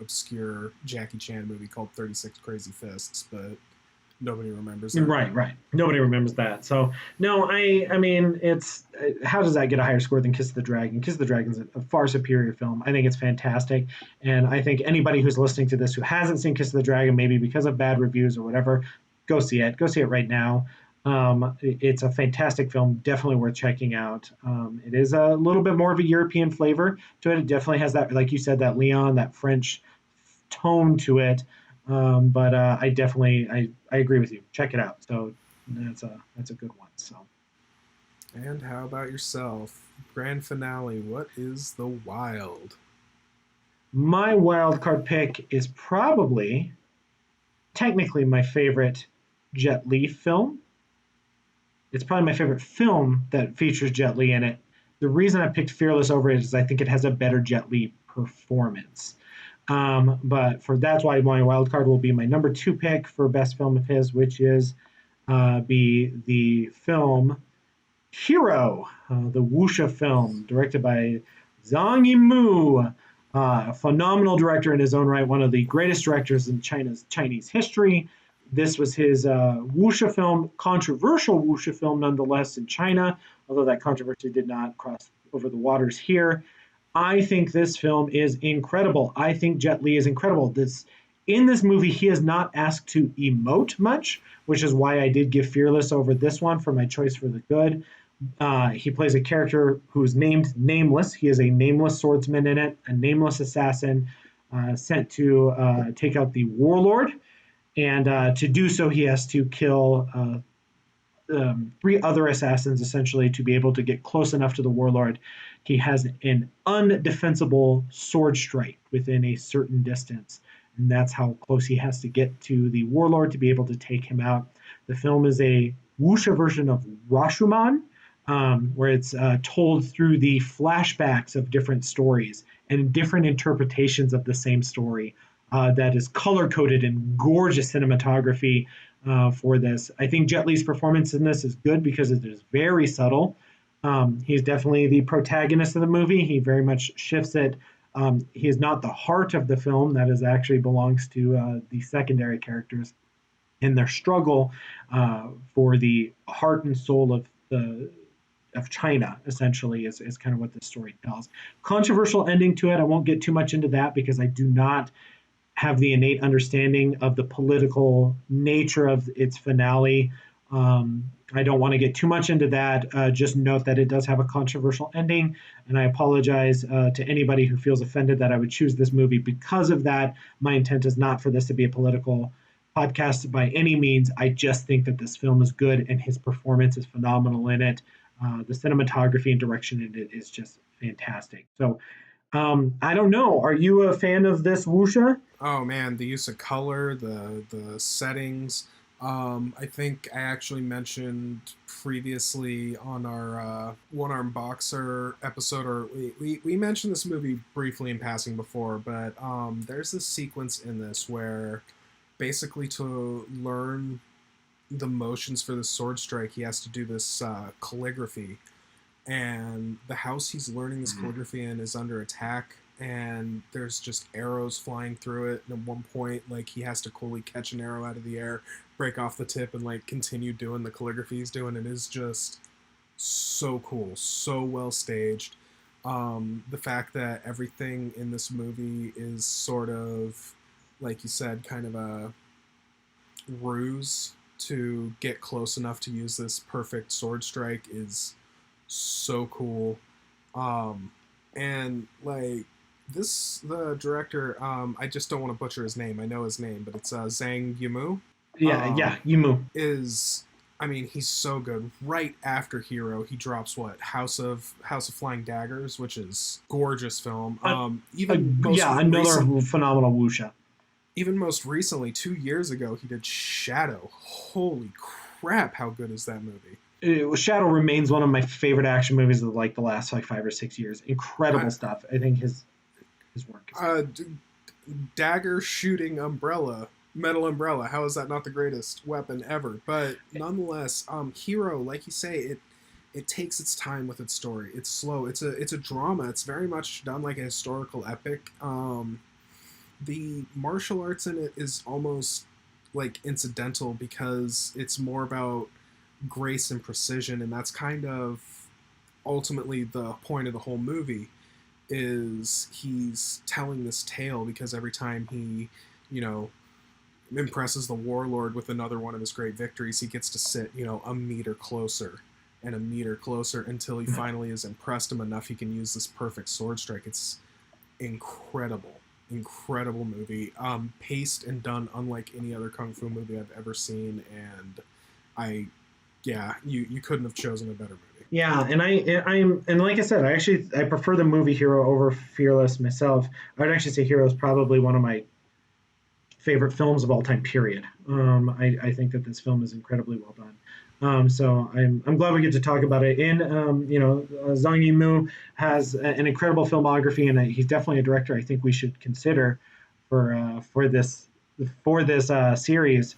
obscure Jackie Chan movie called 36 Crazy Fists, but nobody remembers that. Right. Nobody remembers that. So, no, I mean, it's how does that get a higher score than Kiss of the Dragon? Kiss of the Dragon's a far superior film. I think it's fantastic, and I think anybody who's listening to this who hasn't seen Kiss of the Dragon, maybe because of bad reviews or whatever, go see it. Go see it right now. It's a fantastic film, definitely worth checking out. It is a little bit more of a European flavor to it. It definitely has that, like you said, that Leon, that French tone to it. But I agree with you. Check it out. So that's a good one. So. And how about yourself? Grand finale. What is the wild? My wild card pick is probably technically my favorite Jet Li film. It's probably my favorite film that features Jet Li in it. The reason I picked Fearless over it is I think it has a better Jet Li performance. But that's why my wild card will be my number 2 pick for best film of his, which is be the film Hero, the wuxia film directed by Zhang Yimou, a phenomenal director in his own right, one of the greatest directors in Chinese history. This was his wuxia film, controversial wuxia film nonetheless in China, although that controversy did not cross over the waters here. I think this film is incredible. I think Jet Li is incredible. In this movie, he is not asked to emote much, which is why I did give Fearless over this one for my choice for the good. He plays a character who's named Nameless. He is a nameless swordsman in it, a nameless assassin sent to take out the warlord. And to do so, he has to kill 3 other assassins, essentially, to be able to get close enough to the warlord. He has an undefensible sword strike within a certain distance, and that's how close he has to get to the warlord to be able to take him out. The film is a wuxia version of Rashomon, where it's told through the flashbacks of different stories and different interpretations of the same story. That is color-coded in gorgeous cinematography for this. I think Jet Li's performance in this is good because it is very subtle. He's definitely the protagonist of the movie. He very much shifts it He is not the heart of the film. That is actually belongs to the secondary characters in their struggle for the heart and soul of China, essentially, is kind of what this story tells. Controversial ending to it. I won't get too much into that because I do not have the innate understanding of the political nature of its finale. I don't want to get too much into that. Just note that it does have a controversial ending, and I apologize to anybody who feels offended that I would choose this movie because of that. My intent is not for this to be a political podcast by any means. I just think that this film is good, and his performance is phenomenal in it. The cinematography and direction in it is just fantastic. So I don't know. Are you a fan of this wuxia? Oh man, the use of color, the settings. I think I actually mentioned previously on our One Arm Boxer episode, or we mentioned this movie briefly in passing before, but there's this sequence in this where basically to learn the motions for the sword strike, he has to do this calligraphy, and the house he's learning this calligraphy in is under attack, and there's just arrows flying through it, and at one point, like, he has to coolly catch an arrow out of the air, break off the tip, and like continue doing the calligraphy he's doing. It is just so cool, so well staged. The fact that everything in this movie is sort of, like you said, kind of a ruse to get close enough to use this perfect sword strike is so cool. And like the director, I just don't want to butcher his name. I know his name, but it's Zhang Yimou. Yeah, Yimou. I mean, he's so good. Right after Hero, he drops what? House of Flying Daggers, which is gorgeous film. Another phenomenal wuxia. Even most recently, 2 years ago, he did Shadow. Holy crap, how good is that movie? Shadow remains one of my favorite action movies of like the last like 5 or 6 years. Incredible stuff. I think his work is dagger shooting metal umbrella. How is that not the greatest weapon ever? But nonetheless, Hero, like you say, it takes its time with its story. It's slow. It's a drama. It's very much done like a historical epic. The martial arts in it is almost like incidental because it's more about grace and precision, and that's kind of ultimately the point of the whole movie. Is he's telling this tale because every time he, impresses the warlord with another one of his great victories, he gets to sit, a meter closer and a meter closer until he finally has impressed him enough he can use this perfect sword strike. It's incredible movie, paced and done unlike any other kung fu movie I've ever seen, and you couldn't have chosen a better movie. Yeah, and like I said, I prefer the movie Hero over Fearless myself. I would actually say Hero is probably one of my favorite films of all time. Period. I think that this film is incredibly well done. So I'm glad we get to talk about it. And Zhang Yimou has an incredible filmography, and he's definitely a director I think we should consider for this series.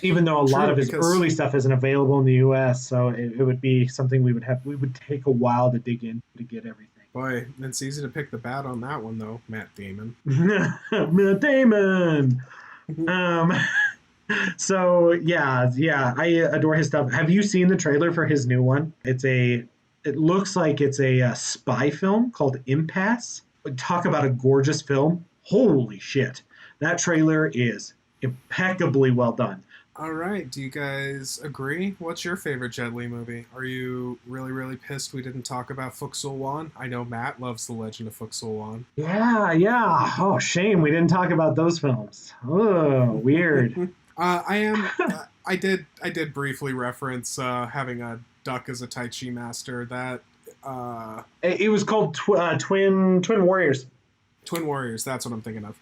Even though a lot of his early stuff isn't available in the U.S., so it would be something we would take a while to dig in to get everything. Boy, it's easy to pick the bad on that one though, Matt Damon. Matt Damon. So yeah, I adore his stuff. Have you seen the trailer for his new one? It looks like it's a spy film called Impasse. Talk about a gorgeous film. Holy shit. That trailer is impeccably well done. All right. Do you guys agree? What's your favorite Jet Li movie? Are you really, really pissed we didn't talk about Fook Sool Wan? I know Matt loves The Legend of Fook Sool Wan. Yeah. Oh, shame we didn't talk about those films. Oh, weird. I did briefly reference having a duck as a Tai Chi master. That it was called Twin Warriors. Twin Warriors. That's what I'm thinking of.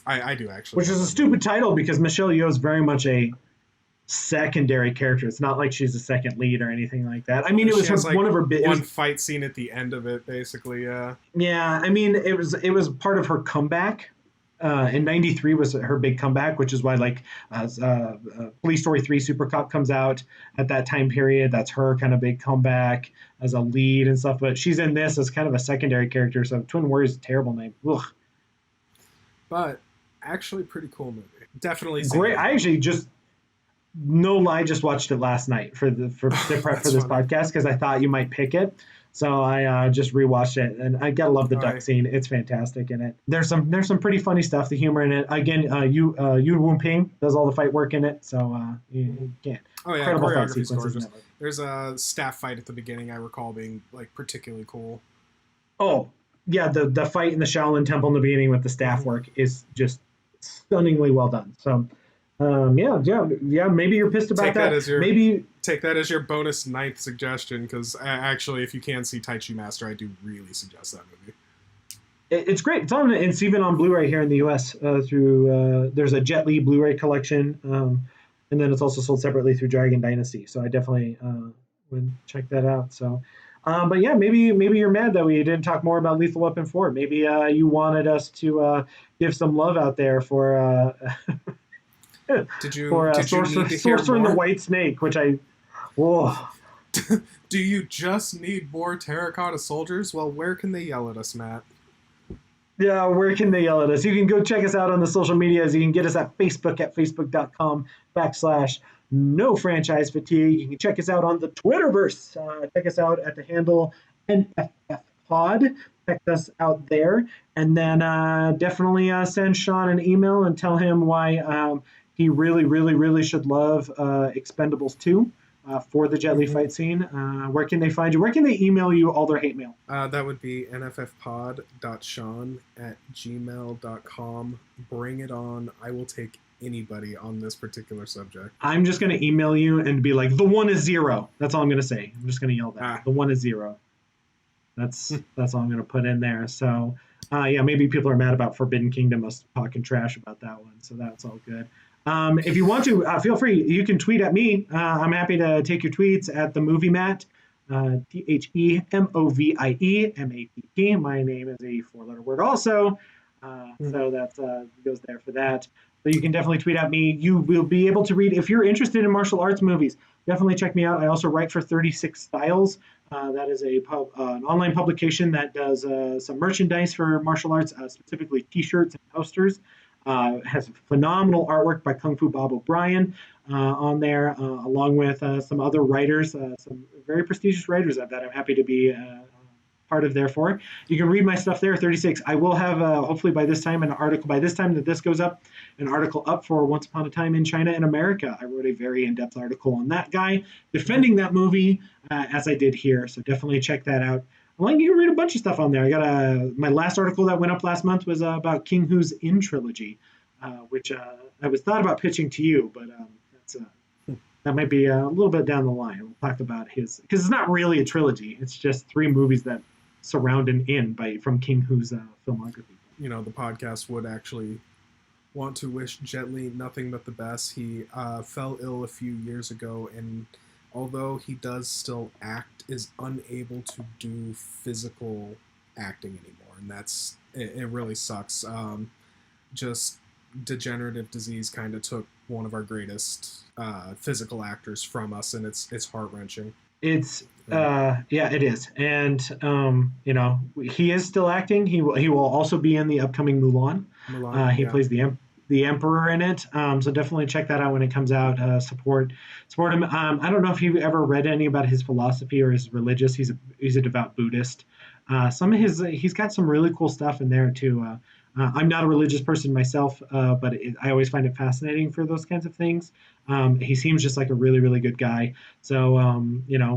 I do actually. Which is a stupid title because Michelle Yeoh is very much a secondary character. It's not like she's a second lead or anything like that. I mean, it was one of her one fight scene at the end of it, basically. Yeah. Yeah, I mean, it was part of her comeback. in '93 was her big comeback, which is why Police Story 3 Super Cop comes out at that time period. That's her kind of big comeback as a lead and stuff. But she's in this as kind of a secondary character. So Twin Warriors is a terrible name. Ugh. But actually, pretty cool movie. Definitely great. I actually just no lie, just watched it last night for the prep for this podcast because I thought you might pick it. So I just rewatched it, and I gotta love the duck scene. It's fantastic in it. There's some pretty funny stuff. The humor in it. Again, Yu Wu-ping does all the fight work in it, so you can't. Oh yeah, incredible fight choreography's gorgeous. sequences. There's a staff fight at the beginning I recall being like particularly cool. Oh yeah, the fight in the Shaolin Temple in the beginning with the staff work is just stunningly well done. So. Yeah. Maybe you're pissed about maybe take that as your bonus 9th suggestion, because actually, if you can see Tai Chi Master, I do really suggest that movie. It's great. It's even on Blu-ray here in the U.S. Through there's a Jet Li Blu-ray collection, and then it's also sold separately through Dragon Dynasty. So I definitely would check that out. So, but yeah, maybe you're mad that we didn't talk more about Lethal Weapon 4. Maybe you wanted us to give some love out there for. Did you Sorcerer and the White Snake, which whoa. Do you just need more terracotta soldiers? Well, where can they yell at us, Matt? Yeah, where can they yell at us? You can go check us out on the social medias. You can get us at Facebook at facebook.com/NoFranchiseFatigue. You can check us out on the Twitterverse. Check us out at the handle nffpod. Check us out there. And then definitely send Sean an email and tell him why he really, really, really should love Expendables 2 for the Jet Li fight scene. Where can they find you? Where can they email you all their hate mail? That would be nffpod.sean at gmail.com. Bring it on. I will take anybody on this particular subject. I'm just going to email you and be like, the one is 0. That's all I'm going to say. I'm just going to yell that. The one is 0. That's all I'm going to put in there. So, maybe people are mad about Forbidden Kingdom, us talking trash about that one. So that's all good. If you want to, feel free. You can tweet at me. I'm happy to take your tweets at the Movie Matt, TheMovieMatt. My name is a 4-letter word also, so that goes there for that. So you can definitely tweet at me. You will be able to read if you're interested in martial arts movies. Definitely check me out. I also write for 36 Styles. That is an online publication that does some merchandise for martial arts, specifically T-shirts and posters. Has phenomenal artwork by Kung Fu Bob O'Brien on there, along with some other writers, some very prestigious writers that I'm happy to be part of. Therefore, you can read my stuff there. 36. I will have hopefully by this time that this goes up, an article up for Once Upon a Time in China and America. I wrote a very in-depth article on that guy defending that movie as I did here. So definitely check that out. Well, you can read a bunch of stuff on there. I got my last article that went up last month was about King Hu's In trilogy, which I was thought about pitching to you, but that might be a little bit down the line. We'll talk about his, because it's not really a trilogy. It's just 3 movies that surround an inn from King Hu's filmography. The podcast would actually want to wish Jet Li nothing but the best. He fell ill a few years ago, and although he does still act, is unable to do physical acting anymore, and it really sucks. Just degenerative disease kind of took one of our greatest physical actors from us, and it's heart-wrenching. It is, and he is still acting. He will also be in the upcoming Mulan. He plays the Emperor in it. So definitely check that out when it comes out. Support him. I don't know if you've ever read any about his philosophy or his religious. He's a devout Buddhist. He's got some really cool stuff in there too. I'm not a religious person myself, but I always find it fascinating for those kinds of things. He seems just like a really, really good guy. So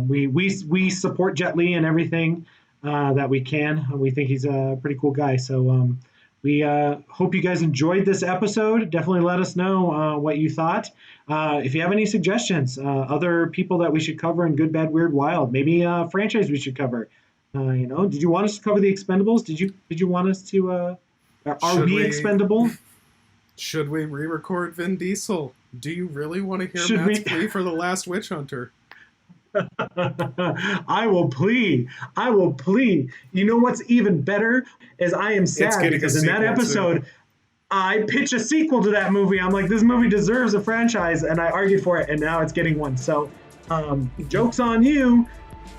we support Jet Li and everything that we can. We think he's a pretty cool guy. So we hope you guys enjoyed this episode. Definitely let us know what you thought. If you have any suggestions, other people that we should cover in Good, Bad, Weird, Wild, maybe a franchise we should cover. Did you want us to cover the Expendables? Did you want us to? Are we expendable? Should we re-record Vin Diesel? Do you really want to hear Matt's plea for The Last Witch Hunter? I will plea. You know what's even better is I am sad because in that episode, I pitch a sequel to that movie. I'm like, this movie deserves a franchise, and I argued for it, and now it's getting one. So, joke's on you.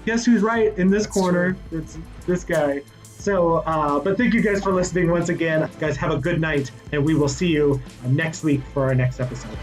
Guess who's right in this corner? True. It's this guy. So, but thank you guys for listening once again. Guys, have a good night, and we will see you next week for our next episode.